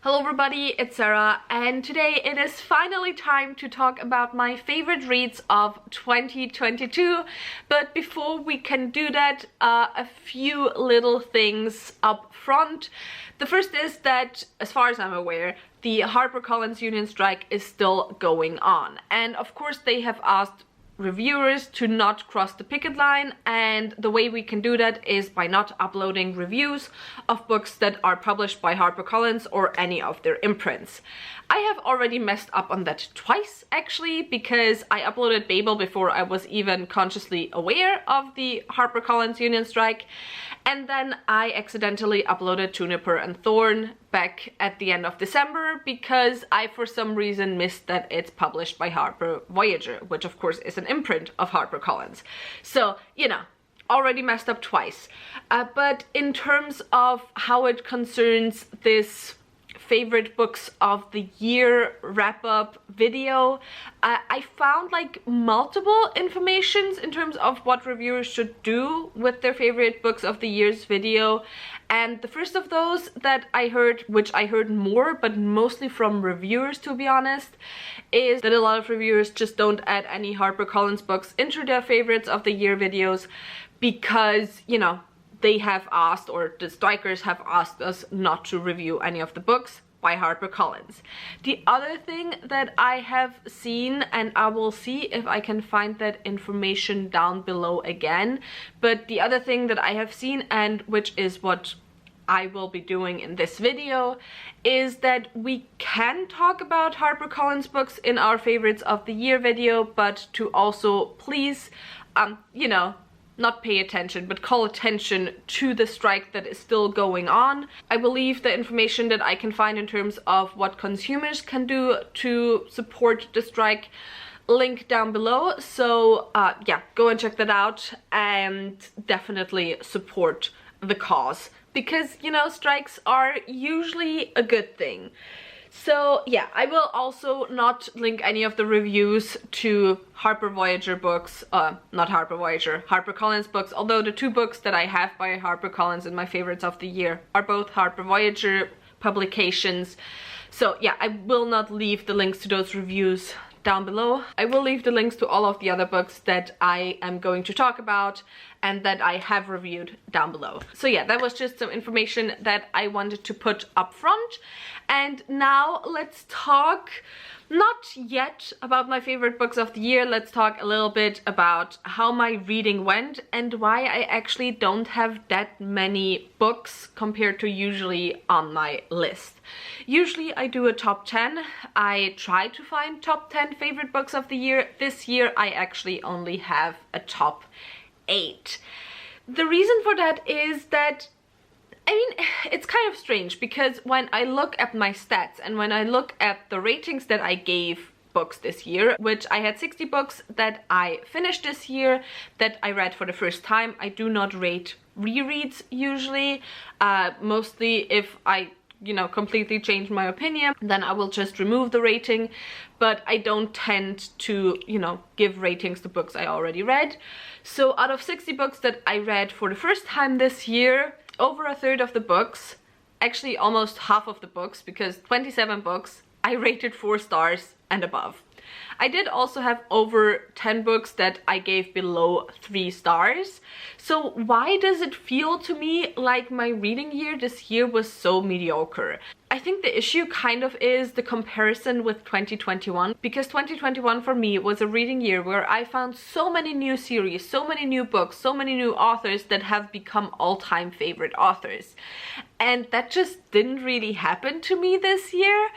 Hello everybody, it's Sarah, and today it is finally time to talk about my favorite reads of 2022. But before we can do that, a few little things up front. The first is that, as far as I'm aware, the HarperCollins union strike is still going on. And of course they have asked reviewers to not cross the picket line, and the way we can do that is by not uploading reviews of books that are published by HarperCollins or any of their imprints. I have already messed up on that twice actually, because I uploaded Fable before I was even consciously aware of the HarperCollins union strike, and then I accidentally uploaded Juniper and Thorn back at the end of December because I for some reason missed that it's published by Harper Voyager, which of course is an imprint of HarperCollins. So, you know, already messed up twice. But in terms of how it concerns this favorite books of the year wrap-up video, I found like multiple informations in terms of what reviewers should do with their favorite books of the year's video. And the first of those that I heard, which I heard more but mostly from reviewers to be honest, is that a lot of reviewers just don't add any HarperCollins books into their favorites of the year videos because, you know, they have asked, or the strikers have asked us not to review any of the books by HarperCollins. The other thing that I have seen, and I will see if I can find that information down below again, but the other thing that I have seen, and which is what I will be doing in this video, is that we can talk about HarperCollins books in our favorites of the year video, but to also please, you know, not pay attention, but call attention to the strike that is still going on. I will leave the information that I can find in terms of what consumers can do to support the strike link down below. So yeah, go and check that out and definitely support the cause, because, you know, strikes are usually a good thing. So yeah, I will also not link any of the reviews to Harper Voyager books, not Harper Voyager, HarperCollins books, although the two books that I have by HarperCollins in my favorites of the year are both Harper Voyager publications. So yeah, I will not leave the links to those reviews down below. I will leave the links to all of the other books that I am going to talk about and that I have reviewed down below. So yeah, that was just some information that I wanted to put up front. And now let's talk, not yet about my favorite books of the year, let's talk a little bit about how my reading went and why I actually don't have that many books compared to usually on my list. Usually I do a top 10. I try to find top 10 favorite books of the year. This year I actually only have a top 8. The reason for that is that, I mean, it's kind of strange because when I look at my stats and when I look at the ratings that I gave books this year, which I had 60 books that I finished this year that I read for the first time. I do not rate rereads usually, mostly if I, you know, completely change my opinion, then I will just remove the rating, but I don't tend to, you know, give ratings to books I already read. So out of 60 books that I read for the first time this year, over a third of the books, actually almost half of the books, because 27 books, I rated 4 stars and above. I did also have over 10 books that I gave below 3 stars. So why does it feel to me like my reading year this year was so mediocre? I think the issue kind of is the comparison with 2021, because 2021 for me was a reading year where I found so many new series, so many new books, so many new authors that have become all-time favorite authors. And that just didn't really happen to me this year.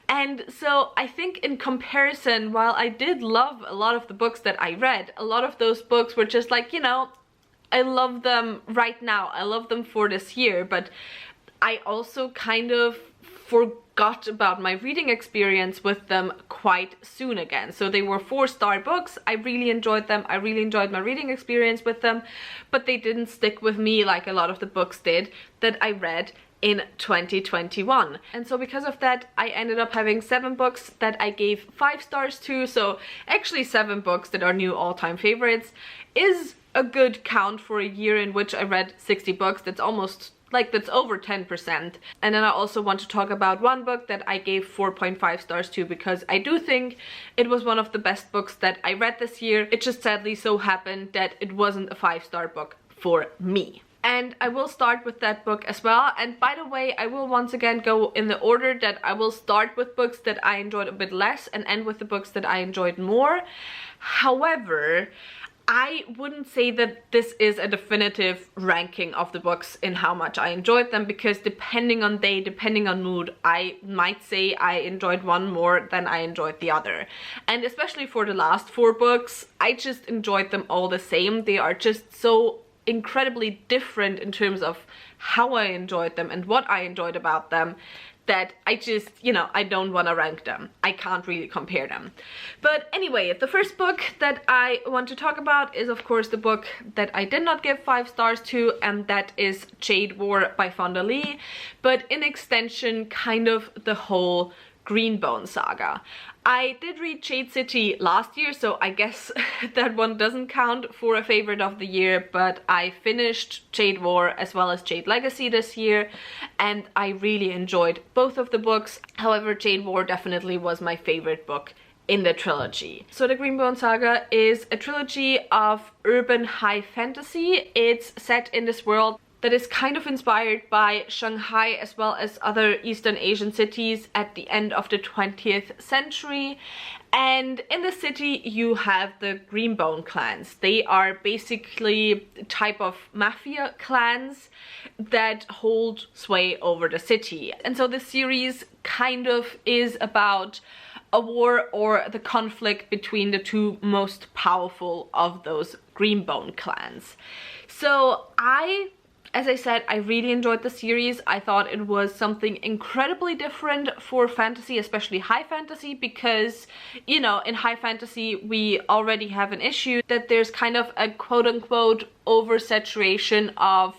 And so I think in comparison, while I did love a lot of the books that I read, a lot of those books were just like, you know, I love them right now, I love them for this year, but I also kind of forgot about my reading experience with them quite soon again. So they were 4-star books, I really enjoyed them, I really enjoyed my reading experience with them, but they didn't stick with me like a lot of the books did that I read in 2021. And so because of that, I ended up having 7 books that I gave 5 stars to. So actually 7 books that are new all-time favorites is a good count for a year in which I read 60 books. That's almost like that's over 10%. And then I also want to talk about one book that I gave 4.5 stars to, because I do think it was one of the best books that I read this year. It just sadly so happened that it wasn't a 5-star book for me. And I will start with that book as well. And by the way, I will once again go in the order that I will start with books that I enjoyed a bit less and end with the books that I enjoyed more. However, I wouldn't say that this is a definitive ranking of the books in how much I enjoyed them, because depending on day, depending on mood, I might say I enjoyed one more than I enjoyed the other. And especially for the last 4 books, I just enjoyed them all the same. They are just so incredibly different in terms of how I enjoyed them and what I enjoyed about them, that I just, you know, I don't want to rank them. I can't really compare them. But anyway, the first book that I want to talk about is of course the book that I did not give 5 stars to, and that is Jade War by Fonda Lee, but in extension kind of the whole Greenbone saga. I did read Jade City last year, so I guess that one doesn't count for a favorite of the year, but I finished Jade War as well as Jade Legacy this year, and I really enjoyed both of the books. However, Jade War definitely was my favorite book in the trilogy. So the Greenbone Saga is a trilogy of urban high fantasy. It's set in this world that is kind of inspired by Shanghai as well as other Eastern Asian cities at the end of the 20th century. And in the city you have the Greenbone clans. They are basically a type of mafia clans that hold sway over the city. And so the series kind of is about a war or the conflict between the 2 most powerful of those Greenbone clans. So as I said, I really enjoyed the series. I thought it was something incredibly different for fantasy, especially high fantasy, because, you know, in high fantasy we already have an issue that there's kind of a quote-unquote oversaturation of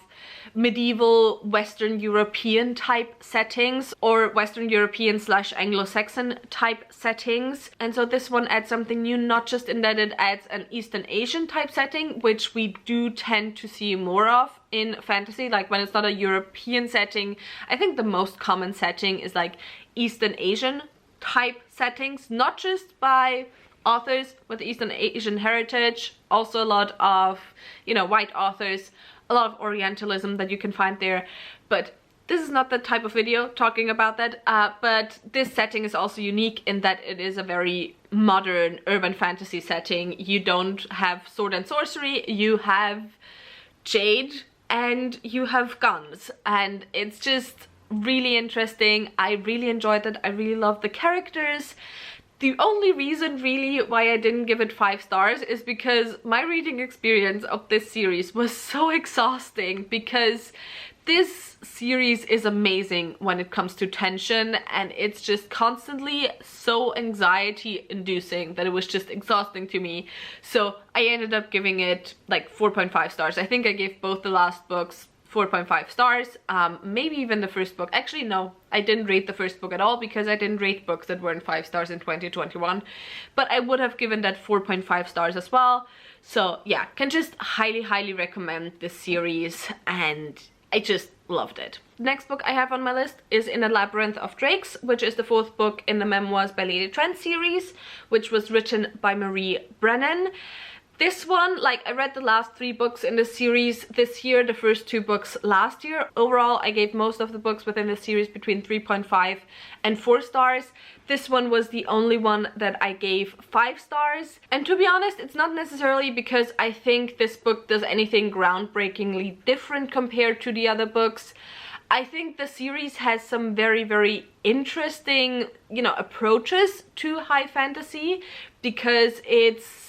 medieval Western European type settings, or Western European / Anglo-Saxon type settings. And so this one adds something new, not just in that it adds an Eastern Asian type setting, which we do tend to see more of in fantasy. Like when it's not a European setting, I think the most common setting is like Eastern Asian type settings, not just by authors with Eastern Asian heritage, also a lot of, you know, white authors, a lot of Orientalism that you can find there. But this is not the type of video talking about that, but this setting is also unique in that it is a very modern urban fantasy setting. You don't have sword and sorcery, you have jade and you have guns, and it's just really interesting. I really enjoyed it. I really loved the characters. The only reason really why I didn't give it 5 stars is because my reading experience of this series was so exhausting, because this series is amazing when it comes to tension, and it's just constantly so anxiety inducing that it was just exhausting to me. So I ended up giving it like 4.5 stars. I think I gave both the last books 4.5 stars, maybe even the first book. Actually, no, I didn't rate the first book at all, because I didn't rate books that weren't 5 stars in 2021, but I would have given that 4.5 stars as well. So yeah, can just highly recommend this series, and I just loved it. The next book I have on my list is In a Labyrinth of Drakes, which is the 4th book in the Memoirs by Lady Trent series, which was written by Marie Brennan. This one, like, I read the last 3 books in the series this year, the first 2 books last year. Overall, I gave most of the books within the series between 3.5 and 4 stars. This one was the only one that I gave 5 stars. And to be honest, it's not necessarily because I think this book does anything groundbreakingly different compared to the other books. I think the series has some very interesting, you know, approaches to high fantasy, because it's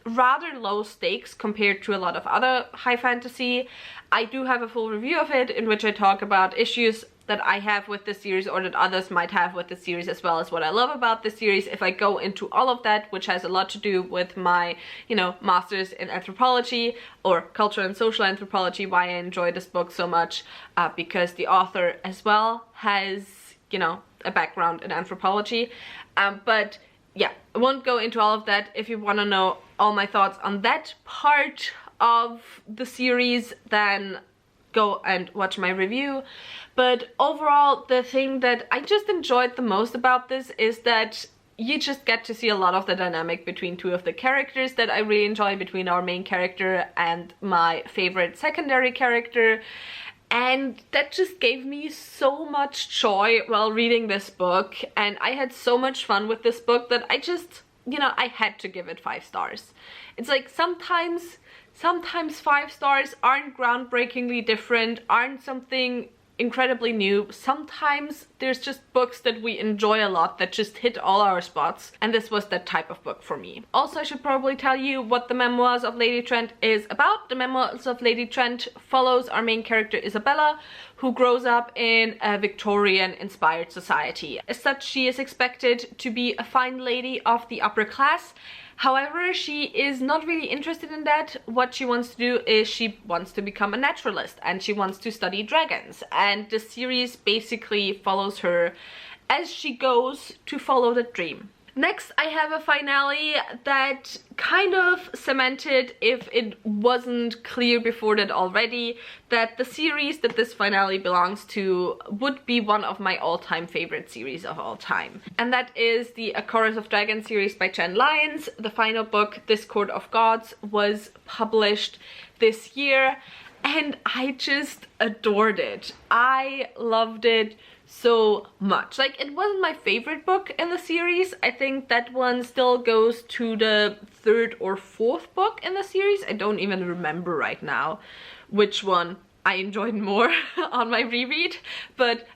rather low stakes compared to a lot of other high fantasy. I do have a full review of it in which I talk about issues that I have with the series, or that others might have with the series, as well as what I love about the series. If I go into all of that, which has a lot to do with my, you know, master's in anthropology or cultural and social anthropology, why I enjoy this book so much, because the author as well has, you know, a background in anthropology. But yeah, I won't go into all of that. If you want to know all my thoughts on that part of the series, then go and watch my review. But overall, the thing that I just enjoyed the most about this is that you just get to see a lot of the dynamic between two of the characters that I really enjoy, between our main character and my favorite secondary character. And that just gave me so much joy while reading this book, and I had so much fun with this book that I just, you know, I had to give it 5 stars. It's like sometimes 5 stars aren't groundbreakingly different, aren't something incredibly new. Sometimes there's just books that we enjoy a lot that just hit all our spots, and this was that type of book for me. Also, I should probably tell you what the Memoirs of Lady Trent is about. The Memoirs of Lady Trent follows our main character Isabella, who grows up in a Victorian-inspired society. As such, she is expected to be a fine lady of the upper class. However, she is not really interested in that. What she wants to do is she wants to become a naturalist, and she wants to study dragons. And the series basically follows her as she goes to follow that dream. Next, I have a finale that kind of cemented, if it wasn't clear before that already, that the series that this finale belongs to would be one of my all-time favorite series of all time. And that is the A Chorus of Dragons series by Jen Lyons. The final book, Discord of Gods, was published this year, and I just adored it. I loved it so much. Like, it wasn't my favorite book in the series. I think that one still goes to the 3rd or 4th book in the series. I don't even remember right now which one I enjoyed more on my reread, but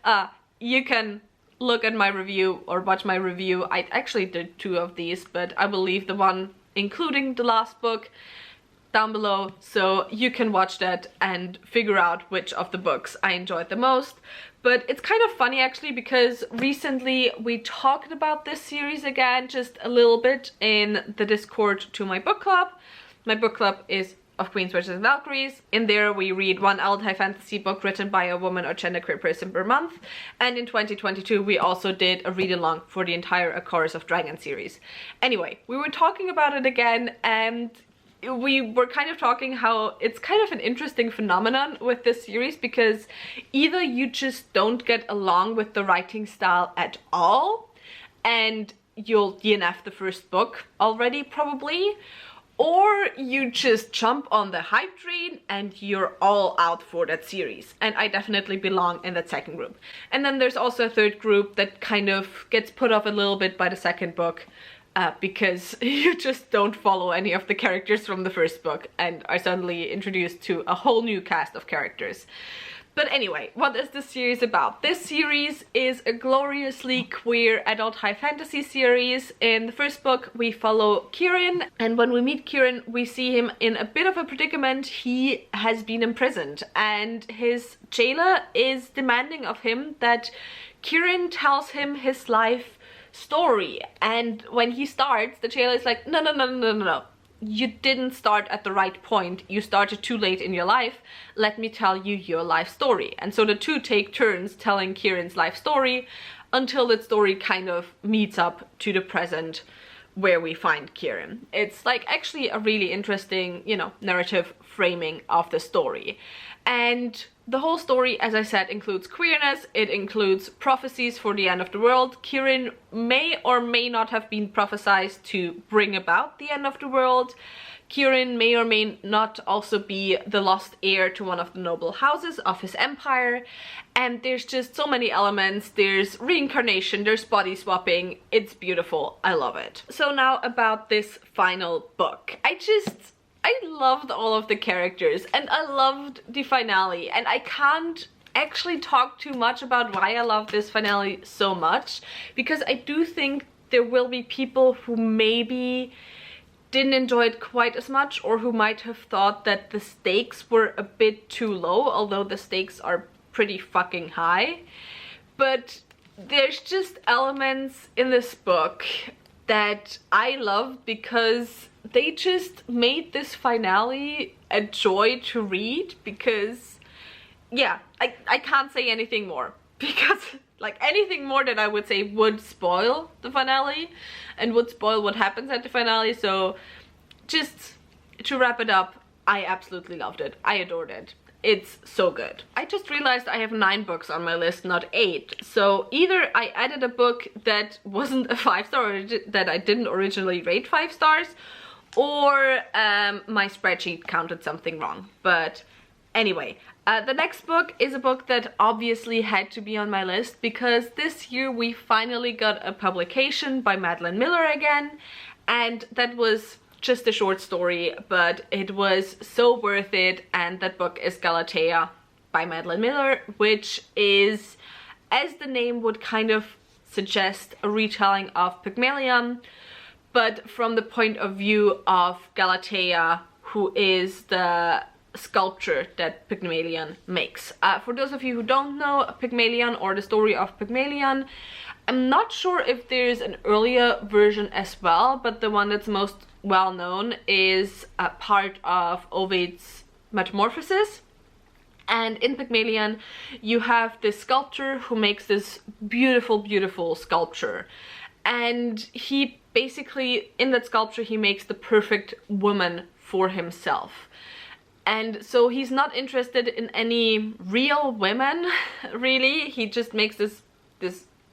you can look at my review or watch my review. I actually did 2 of these, but I will leave the one including the last book down below, so you can watch that and figure out which of the books I enjoyed the most. But it's kind of funny actually, because recently we talked about this series again just a little bit in the Discord to my book club. My book club is Of Queens vs. Valkyries. In there we read one adult high fantasy book written by a woman or genderqueer person per month. And in 2022 we also did a read-along for the entire A Chorus of Dragons series. Anyway, we were talking about it again, and we were kind of talking how it's kind of an interesting phenomenon with this series, because either you just don't get along with the writing style at all and you'll DNF the first book already probably, or you just jump on the hype train and you're all out for that series. And I definitely belong in that second group. And then there's also a third group that kind of gets put off a little bit by the second book, because you just don't follow any of the characters from the first book and are suddenly introduced to a whole new cast of characters. But anyway, what is this series about? This series is a gloriously queer adult high fantasy series. In the first book we follow Kieran, and when we meet Kieran we see him in a bit of a predicament. He has been imprisoned and his jailer is demanding of him that Kieran tells him his life story. And when he starts, the jailer is like, no, you didn't start at the right point, you started too late in your life, let me tell you your life story. And so the two take turns telling Kieran's life story until that story kind of meets up to the present where we find Kieran. It's like actually a really interesting, you know, narrative framing of the story. And the whole story, as I said, includes queerness, it includes prophecies for the end of the world. Kieran may or may not have been prophesied to bring about the end of the world. Kieran may or may not also be the lost heir to one of the noble houses of his empire. And there's just so many elements. There's reincarnation, there's body swapping. It's beautiful. I love it. So now about this final book. I loved all of the characters and I loved the finale, and I can't actually talk too much about why I love this finale so much, because I do think there will be people who maybe didn't enjoy it quite as much, or who might have thought that the stakes were a bit too low, although the stakes are pretty fucking high. But there's just elements in this book that I loved because they just made this finale a joy to read. Because yeah, I can't say anything more, because like anything more that I would say would spoil the finale and would spoil what happens at the finale. So just to wrap it up, I absolutely loved it. I adored it. it's so good. I just realized I have 9 books on my list, not 8. So either I added a book that wasn't a 5-star or that I didn't originally rate 5 stars, or my spreadsheet counted something wrong. But anyway, the next book is a book that obviously had to be on my list because this year we finally got a publication by Madeline Miller again, and that was just a short story, but it was so worth it. And that book is Galatea by Madeline Miller, which is, as the name would kind of suggest, a retelling of Pygmalion, but from the point of view of Galatea, who is the sculpture that Pygmalion makes. For those of you who don't know Pygmalion or the story of Pygmalion, I'm not sure if there's an earlier version as well, but the one that's most well known is a part of Ovid's Metamorphosis. And in Pygmalion you have this sculptor who makes this beautiful, beautiful sculpture, and he basically, in that sculpture, he makes the perfect woman for himself. And so he's not interested in any real women, really. He just makes this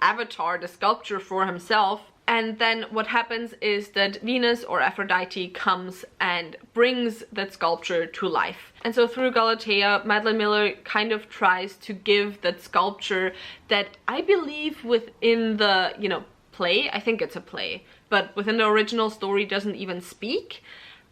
avatar, the sculpture, for himself. And then what happens is that Venus or Aphrodite comes and brings that sculpture to life. And so through Galatea, Madeline Miller kind of tries to give that sculpture that, I believe, within the, you know, play, I think it's a play, but within the original story doesn't even speak.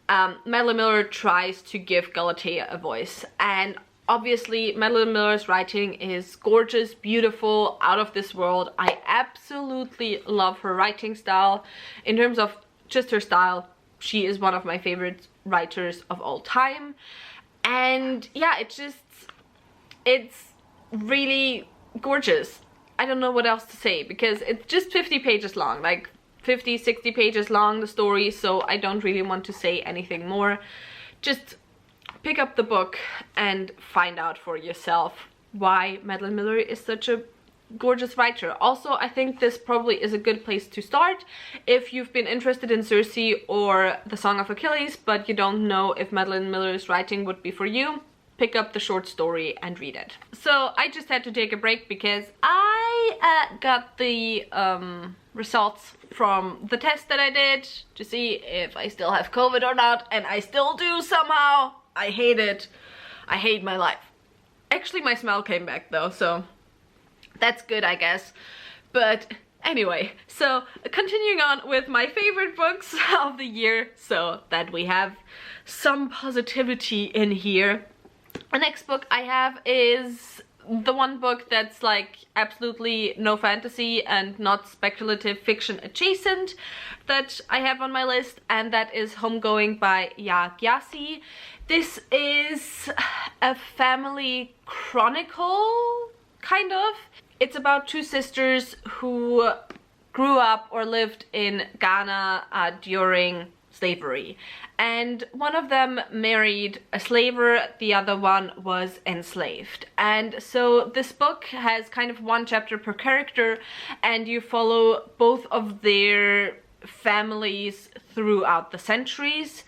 Madeline Miller tries to give Galatea a voice, and obviously Madeline Miller's writing is gorgeous, beautiful, out of this world. I absolutely love her writing style. In terms of just her style, she is one of my favorite writers of all time. And yeah, it's really gorgeous. I don't know what else to say, because it's just 50 pages long, like 50, 60 pages long, the story, so I don't really want to say anything more. Just pick up the book and find out for yourself why Madeline Miller is such a gorgeous writer. Also, I think this probably is a good place to start if you've been interested in Circe or The Song of Achilles, but you don't know if Madeline Miller's writing would be for you. Pick up the short story and read it. So I just had to take a break because I got the results from the test that I did to see if I still have COVID or not, and I still do somehow. I hate it. I hate my life. Actually, my smell came back though, so that's good, I guess. But anyway, so continuing on with my favorite books of the year, so that we have some positivity in here. The next book I have is the one book that's like absolutely no fantasy and not speculative fiction adjacent that I have on my list, and that is Homegoing by Gyasi. This is a family chronicle, kind of. It's about 2 sisters who grew up or lived in Ghana during slavery, and one of them married a slaver, the other one was enslaved. And so this book has kind of 1 chapter per character, and you follow both of their families throughout the centuries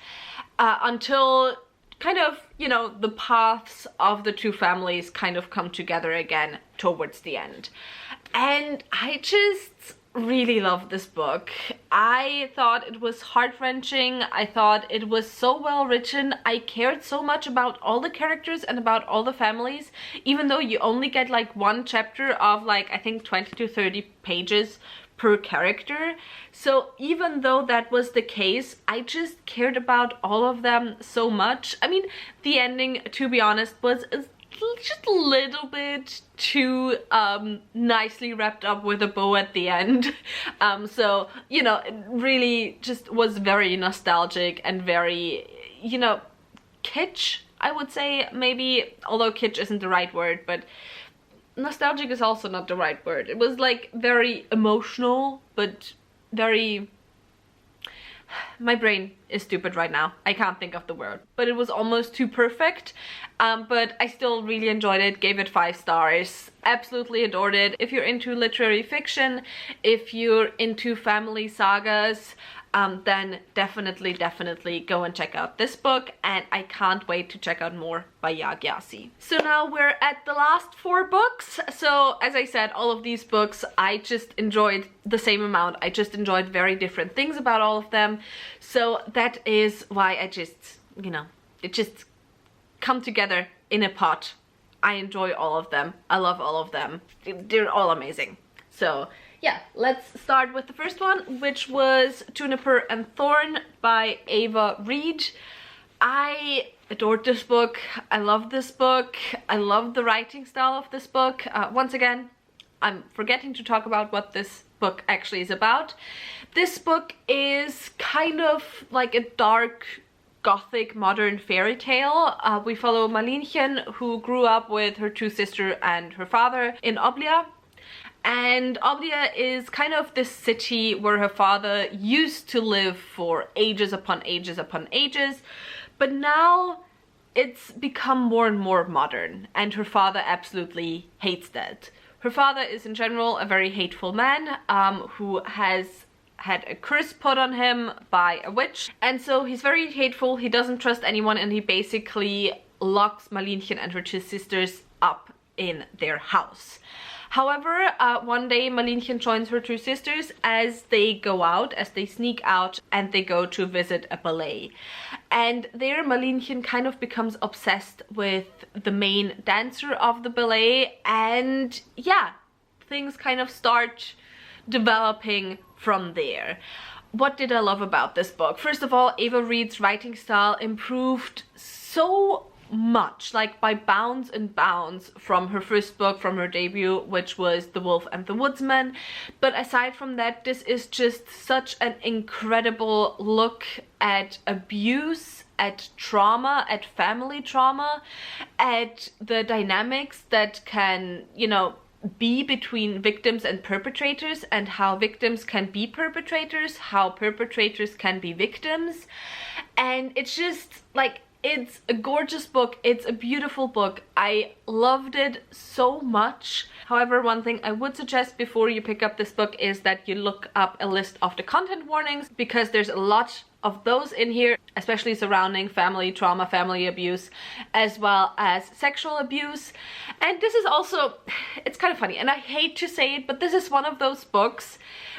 until kind of, you know, the paths of the 2 families kind of come together again towards the end. And I just really love this book. I thought it was heart-wrenching. I thought it was so well written. I cared so much about all the characters and about all the families, even though you only get like 1 chapter of like, I think 20 to 30 pages per character. So even though that was the case, I just cared about all of them so much. I mean, the ending, to be honest, was just a little bit too nicely wrapped up with a bow at the end. So, you know, it really just was very nostalgic and very, you know, kitsch, I would say, maybe, although kitsch isn't the right word, but nostalgic is also not the right word. It was like very emotional, but very... My brain is stupid right now. I can't think of the word. But it was almost too perfect. But I still really enjoyed it. Gave it 5 stars. Absolutely adored it. If you're into literary fiction, if you're into family sagas, then definitely go and check out this book, and I can't wait to check out more by Yasi. So now we're at the last 4 books. So as I said, all of these books I just enjoyed the same amount. I just enjoyed very different things about all of them. So that is why I just, you know, it just come together in a pot. I enjoy all of them. I love all of them. They're all amazing. So yeah, let's start with the first one, which was Juniper and Thorn by Ava Reid. I adored this book. I love this book. I love the writing style of this book. Once again, I'm forgetting to talk about what this book actually is about. This book is kind of like a dark gothic modern fairy tale. We follow Marlinchen, who grew up with her 2 sisters and her father in Oblia. And Oblia is kind of this city where her father used to live for ages upon ages upon ages, but now it's become more and more modern, and her father absolutely hates that. Her father is in general a very hateful man who has had a curse put on him by a witch, and so he's very hateful, he doesn't trust anyone, and he basically locks Marlinchen and her 2 sisters up in their house. However, one day Marlinchen joins her 2 sisters as they go out, as they sneak out, and they go to visit a ballet. And there Marlinchen kind of becomes obsessed with the main dancer of the ballet, and yeah, things kind of start developing from there. What did I love about this book? First of all, Ava Reid's writing style improved so much, like by bounds and bounds, from her first book, from her debut, which was The Wolf and the Woodsman. But aside from that, this is just such an incredible look at abuse, at trauma, at family trauma, at the dynamics that can, you know, be between victims and perpetrators, and how victims can be perpetrators, how perpetrators can be victims. And it's just like, it's a gorgeous book. It's a beautiful book. I loved it so much. However, one thing I would suggest before you pick up this book is that you look up a list of the content warnings, because there's a lot of those in here, especially surrounding family trauma, family abuse, as well as sexual abuse. And this is also, it's kind of funny, and I hate to say it, but this is one of those books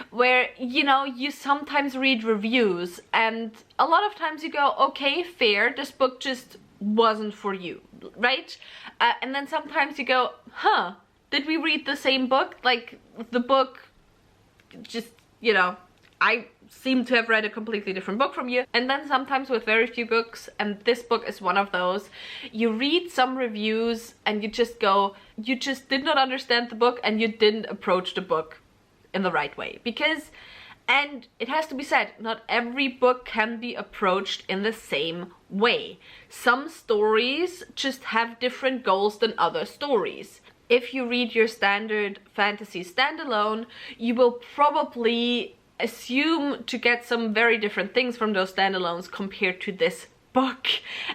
where, you know, you sometimes read reviews and a lot of times you go, okay, fair, this book just wasn't for you, right? And then sometimes you go, huh, did we read the same book? Like, the book just, you know, I seem to have read a completely different book from you. And then sometimes with very few books, and this book is one of those, you read some reviews and you just go, you just did not understand the book and you didn't approach the book in the right way. Because, and it has to be said, not every book can be approached in the same way. Some stories just have different goals than other stories. If you read your standard fantasy standalone, you will probably assume to get some very different things from those standalones compared to this book.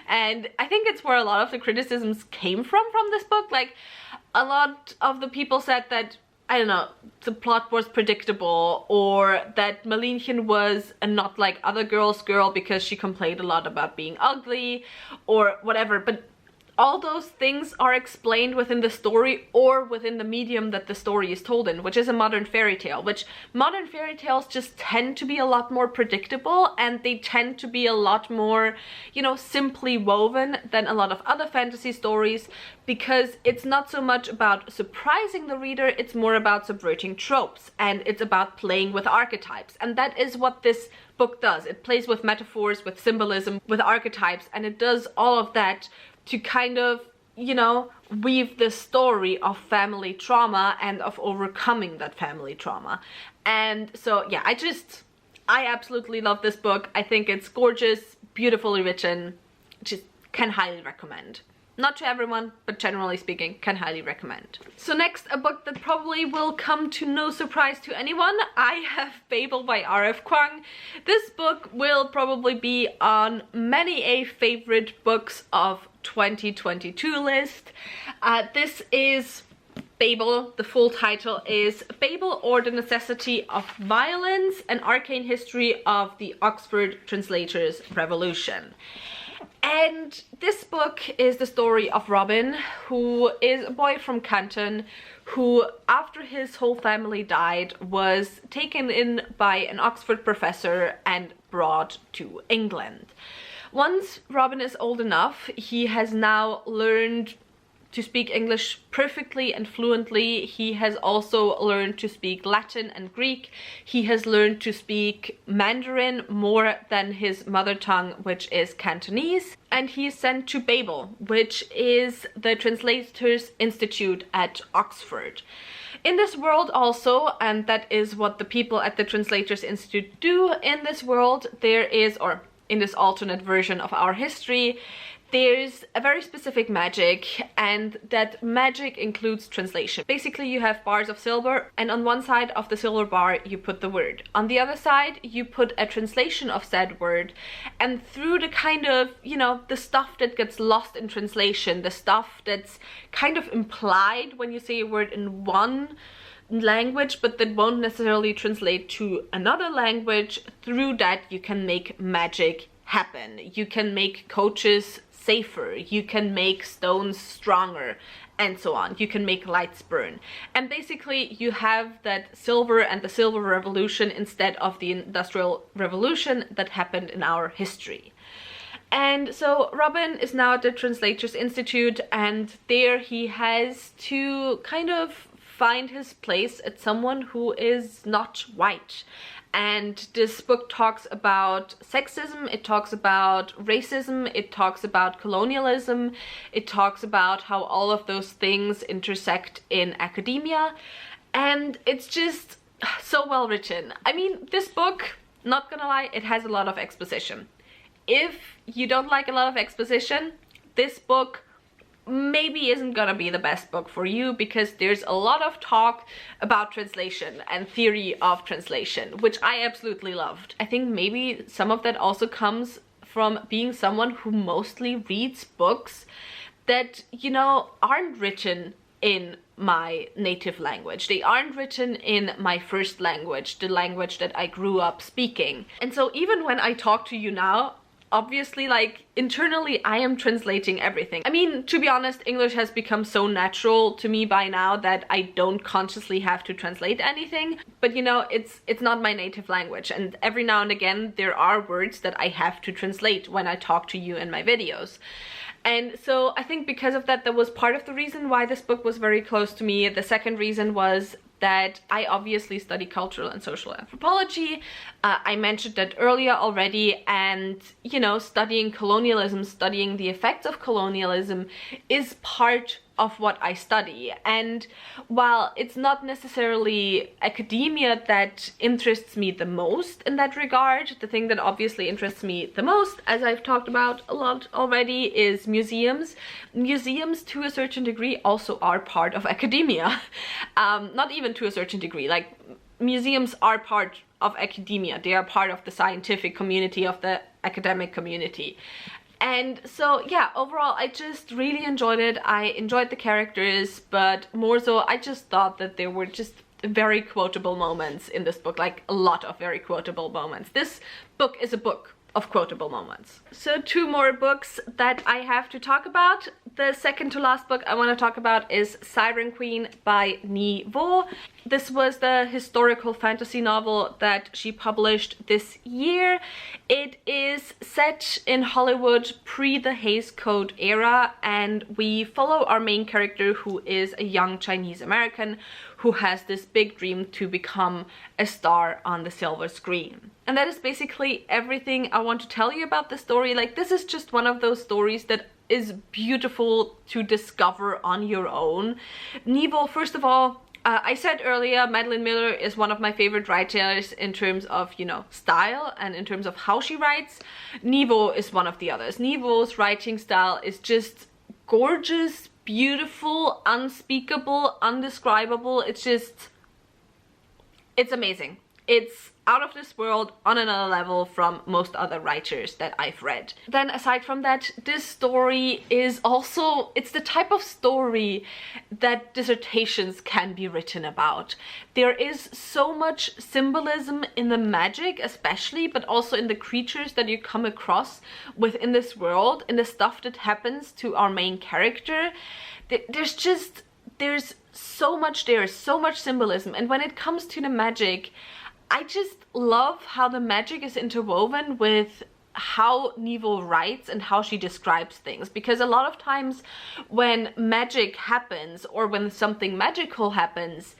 And I think it's where a lot of the criticisms came from this book. Like, a lot of the people said that, I don't know, the plot was predictable, or that Marlinchen was a not like other girls girl because she complained a lot about being ugly, or whatever. But all those things are explained within the story or within the medium that the story is told in, which is a modern fairy tale, which modern fairy tales just tend to be a lot more predictable, and they tend to be a lot more, you know, simply woven than a lot of other fantasy stories, because it's not so much about surprising the reader, it's more about subverting tropes, and it's about playing with archetypes. And that is what this book does. It plays with metaphors, with symbolism, with archetypes, and it does all of that to kind of, you know, weave the story of family trauma and of overcoming that family trauma. And so yeah, I absolutely love this book. I think it's gorgeous, beautifully written, just can highly recommend. Not to everyone, but generally speaking, can highly recommend. So next, a book that probably will come to no surprise to anyone. I have Fable by R.F. Kuang. This book will probably be on many a favorite books of 2022 list. This is Fable. The full title is Fable, or the Necessity of Violence, an Arcane History of the Oxford Translators' Revolution. And this book is the story of Robin, who is a boy from Canton, who, after his whole family died, was taken in by an Oxford professor and brought to England. Once Robin is old enough, he has now learned to speak English perfectly and fluently. He has also learned to speak Latin and Greek. He has learned to speak Mandarin more than his mother tongue, which is Cantonese. And he is sent to Fable, which is the Translators' Institute at Oxford. In this world also, and that is what the people at the Translators' Institute do in this world, there is, or in this alternate version of our history, there's a very specific magic, and that magic includes translation. Basically, you have bars of silver, and on one side of the silver bar you put the word. On the other side you put a translation of said word, and through the kind of, you know, the stuff that gets lost in translation, the stuff that's kind of implied when you say a word in one language but that won't necessarily translate to another language, through that you can make magic happen. You can make coaches safer, you can make stones stronger, and so on. You can make lights burn. And basically you have that silver and the silver revolution instead of the industrial revolution that happened in our history. And so Robin is now at the Translators' Institute, and there he has to kind of find his place as someone who is not white. And this book talks about sexism, it talks about racism, it talks about colonialism, it talks about how all of those things intersect in academia, and it's just so well written. I mean, this book, not gonna lie, it has a lot of exposition. If you don't like a lot of exposition, this book maybe isn't gonna be the best book for you, because there's a lot of talk about translation and theory of translation, which I absolutely loved. I think maybe some of that also comes from being someone who mostly reads books that, you know, aren't written in my native language. They aren't written in my first language, the language that I grew up speaking. And so even when I talk to you now, obviously, like, internally I am translating everything. I mean, to be honest, English has become so natural to me by now that I don't consciously have to translate anything. But you know, it's not my native language, and every now and again there are words that I have to translate when I talk to you in my videos. And so I think because of that, that was part of the reason why this book was very close to me. The second reason was that I obviously study cultural and social anthropology. I mentioned that earlier already, and you know, studying colonialism, studying the effects of colonialism is part of what I study. And while it's not necessarily academia that interests me the most in that regard, the thing that obviously interests me the most, as I've talked about a lot already, is museums. Museums, to a certain degree, also are part of academia. Not even to a certain degree, like, museums are part of academia. They are part of the scientific community, of the academic community. And so yeah, overall I just really enjoyed it. I enjoyed the characters, but more so I just thought that there were just very quotable moments in this book, like a lot of very quotable moments. This book is a book of quotable moments. So two more books that I have to talk about. The second to last book I want to talk about is Siren Queen by Jade War. This was the historical fantasy novel that she published this year. It is set in Hollywood pre the Hays Code era, and we follow our main character, who is a young Chinese American who has this big dream to become a star on the silver screen. And that is basically everything I want to tell you about the story. Like, this is just one of those stories that is beautiful to discover on your own. Jade War, first of all, I said earlier, Madeline Miller is one of my favorite writers in terms of, you know, style and in terms of how she writes. Jade War is one of the others. Jade War's writing style is just gorgeous, beautiful, unspeakable, undescribable. It's just, it's amazing. It's out of this world on another level from most other writers that I've read. Then aside from that, this story is also, it's the type of story that dissertations can be written about. There is so much symbolism in the magic especially, but also in the creatures that you come across within this world, in the stuff that happens to our main character. There's so much there, so much symbolism. And when it comes to the magic, I just love how the magic is interwoven with how Nevo writes and how she describes things, because a lot of times when magic happens or when something magical happens,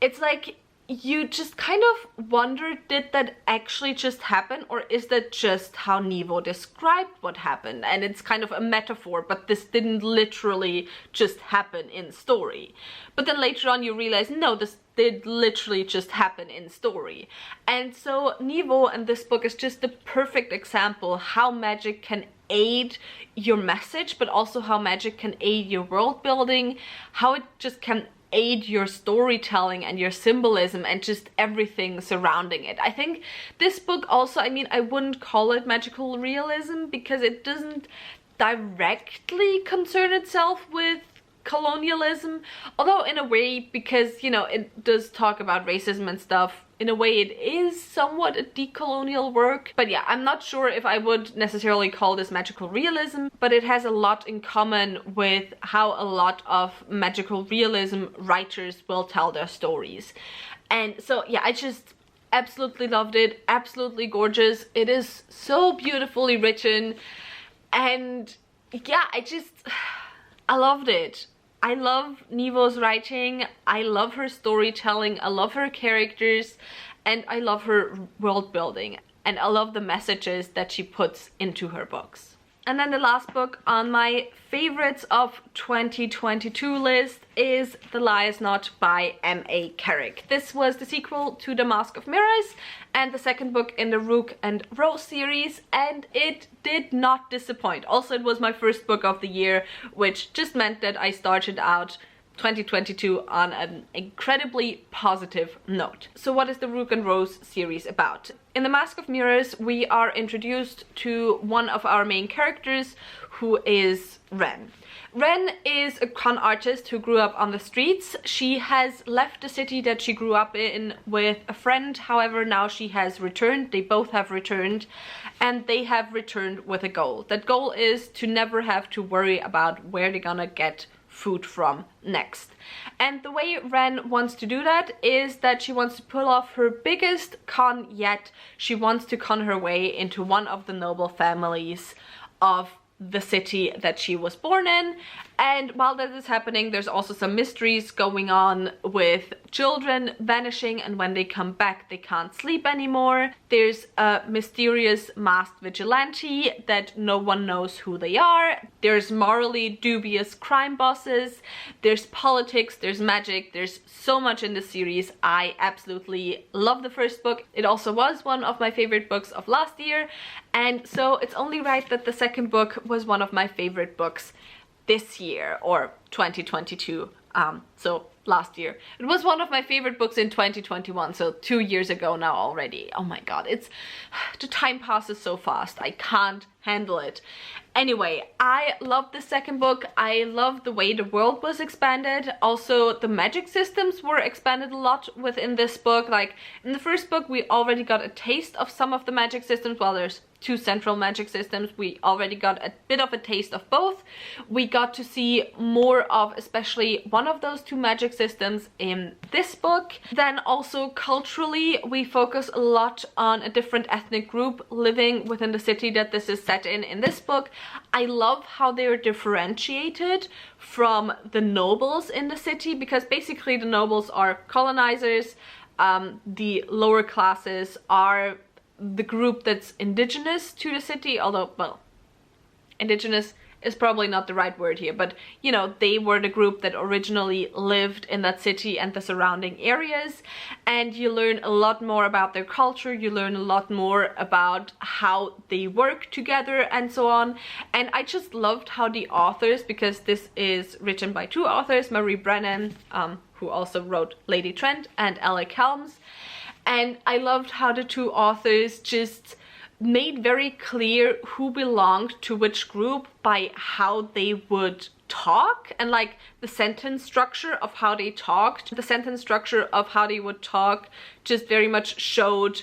it's like you just kind of wonder, did that actually just happen, or is that just how Nevo described what happened? And it's kind of a metaphor, but this didn't literally just happen in story. But then later on you realize, no, this did literally just happen in story. And so Nevo and this book is just the perfect example how magic can aid your message, but also how magic can aid your world building, how it just can aid your storytelling and your symbolism and just everything surrounding it. I think this book also, I mean, I wouldn't call it magical realism because it doesn't directly concern itself with colonialism, although in a way, because, you know, it does talk about racism and stuff, in a way it is somewhat a decolonial work. But yeah, I'm not sure if I would necessarily call this magical realism, but it has a lot in common with how a lot of magical realism writers will tell their stories. And so yeah, I just absolutely loved it, absolutely gorgeous. It is so beautifully written, and yeah, I loved it. I love Nevo's writing, I love her storytelling, I love her characters, and I love her world building. And I love the messages that she puts into her books. And then the last book on my favorites of 2022 list is The Lie Is Not by M.A. Carrick. This was the sequel to The Mask of Mirrors and the second book in the Rook and Rose series, and it did not disappoint. Also, it was my first book of the year, which just meant that I started out 2022 on an incredibly positive note. So what is the Rook and Rose series about? In The Mask of Mirrors, we are introduced to one of our main characters, who is Ren. Ren is a con artist who grew up on the streets. She has left the city that she grew up in with a friend. However, now she has returned. They both have returned, and they have returned with a goal. That goal is to never have to worry about where they're gonna get food from next. And the way Ren wants to do that is that she wants to pull off her biggest con yet. She wants to con her way into one of the noble families of the city that she was born in. And while that is happening, there's also some mysteries going on with children vanishing, and when they come back they can't sleep anymore. There's a mysterious masked vigilante that no one knows who they are. There's morally dubious crime bosses. There's politics, there's magic, there's so much in this series. I absolutely love the first book. It also was one of my favorite books of last year, and so it's only right that the second book was one of my favorite books this year, or 2022. So last year. It was one of my favorite books in 2021, so 2 years ago now already. Oh my god, the time passes so fast. I can't handle it. Anyway, I love the second book. I love the way the world was expanded. Also, the magic systems were expanded a lot within this book. Like, in the first book, we already got a taste of some of the magic systems. Well, there's 2 central magic systems. We already got a bit of a taste of both. We got to see more of especially one of those 2 magic systems in this book. Then also culturally, we focus a lot on a different ethnic group living within the city that this is set in this book. I love how they are differentiated from the nobles in the city, because basically the nobles are colonizers, the lower classes are the group that's indigenous to the city, although, well, indigenous is probably not the right word here, but you know, they were the group that originally lived in that city and the surrounding areas, and you learn a lot more about their culture, you learn a lot more about how they work together and so on. And I just loved how the authors, because this is written by 2 authors, Marie Brennan, who also wrote Lady Trent, and Alec Helms, And I loved how the two authors just made very clear who belonged to which group by how they would talk, and like the sentence structure of how they talked. The sentence structure of how they would talk just very much showed,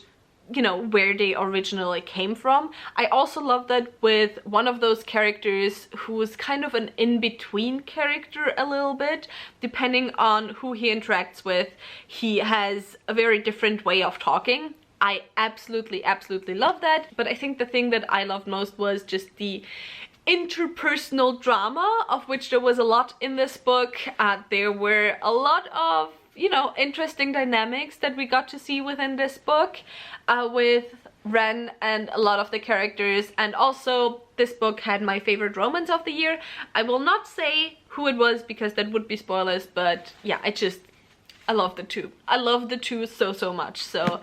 you know, where they originally came from. I also love that with one of those characters who was kind of an in-between character a little bit. Depending on who he interacts with, he has a very different way of talking. I absolutely love that. But I think the thing that I loved most was just the interpersonal drama, of which there was a lot in this book. There were a lot of, you know, interesting dynamics that we got to see within this book with Ren and a lot of the characters. And also this book had my favorite romance of the year. I will not say who it was because that would be spoilers, but yeah, I love the two. I love the two so much. So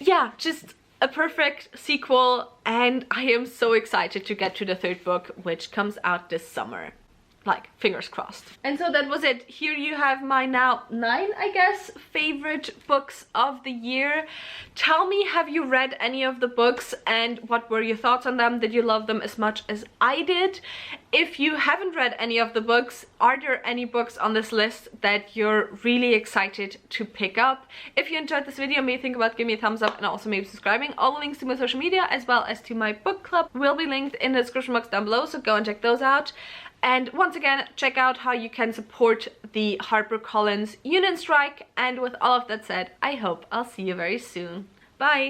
yeah, just a perfect sequel, and I am so excited to get to the third book, which comes out this summer. Like, fingers crossed. And so that was it. Here you have my now 9, I guess, favorite books of the year. Tell me, have you read any of the books and what were your thoughts on them? Did you love them as much as I did? If you haven't read any of the books, are there any books on this list that you're really excited to pick up? If you enjoyed this video, maybe think about giving me a thumbs up and also maybe subscribing. All the links to my social media as well as to my book club will be linked in the description box down below, so go and check those out. And once again, check out how you can support the HarperCollins union strike. And with all of that said, I hope I'll see you very soon. Bye!